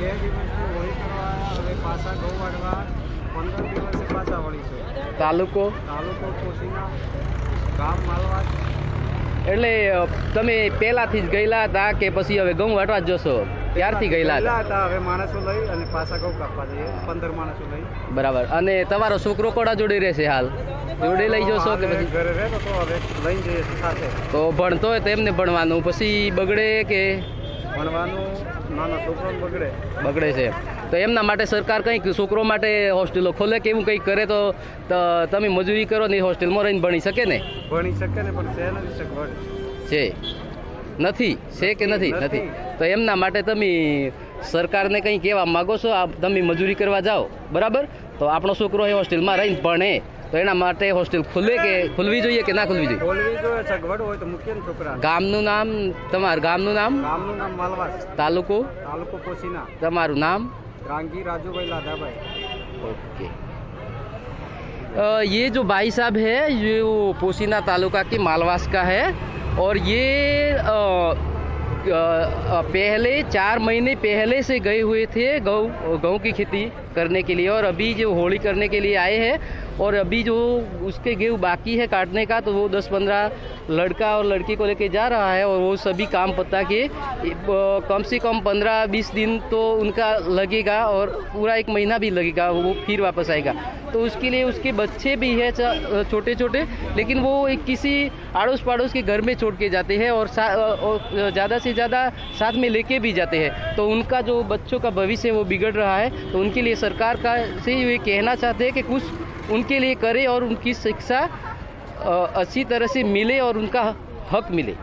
2 દિવસની હોળી કરવા આવ્યા, હવે પાછા ઘઉં વાળવા 15 દિવસે પાછા વળીશું। તાલુકો પોશીના, ગામ માલવાસ। એટલે તમે પહેલાથી જ ગયેલા હતા કે પછી હવે ઘઉં વાટવા જ જશો? ક્યારથી ગયેલા હતા? હવે માણસો લઈ અને પાછા ઘઉં કાપવા જઈએ, 15 માણસો લઈ। બરાબર। અને તમારો છોકરો કોડા જોડે રહેશે? હાલ જોડે લઈ જશો કે પછી ઘરે રહેતો તો હવે લઈને જઈએ સાથે? તો ભણતો હોય તો એમને ભણવાનું પછી બગડે કે? ભણવાનું નાનો છોકરો બગડે છે તો એમના માટે સરકાર કંઈક છોકરો માટે હોસ્ટેલો ખોલે કે એવું કંઈક કરે તો તમે મજૂરી કરો ને હોસ્ટેલમાં રહીને ભણી શકે ને? ભણી શકે ને, પણ છે નથી સગવડ છે નથી છે કે નથી? તો એમના માટે તમે સરકારને કંઈ કહેવા માગો છો? તમે મજૂરી કરવા જાઓ બરાબર, તો આપણો છોકરો એ હોસ્ટેલમાં રહીને ભણે તો એના માટે હોસ્ટેલ ખુલે કે ખુલવી જોઈએ કે ના ખુલવી જોઈએ? ખોલવી જોઈએ, સગવડ હોય તો મૂકીએ ને છોકરા। ગામનું નામ? તમારું ગામનું નામ? ગામનું નામ માલવાસ, તાલુકો પોશીના। તમારું નામ? रांगी राजूभाई लादाभाई। ओके। ये जो भाई साहब है ये वो पोशीना तालुका की मालवास का है और ये पहले 4 महीने पहले से गए हुए थे गेहूँ की खेती करने के लिए और अभी जो होली करने के लिए आए हैं और अभी जो उसके गेहूँ बाकी है काटने का तो वो 10-15 लड़का और लड़की को लेके जा रहा है और वो सभी काम पता के कम से कम 15-20 दिन तो उनका लगेगा और पूरा 1 महीना भी लगेगा, वो फिर वापस आएगा। तो उसके लिए उसके बच्चे भी है छोटे छोटे, लेकिन वो एक किसी आड़ोस पड़ोस के घर में छोड़ के जाते हैं और ज़्यादा से ज़्यादा साथ में लेके भी जाते हैं, तो उनका जो बच्चों का भविष्य है वो बिगड़ रहा है। तो उनके लिए सरकार का से ये कहना चाहते हैं कि कुछ उनके लिए करे और उनकी शिक्षा अच्छी तरह से मिले और उनका हक मिले।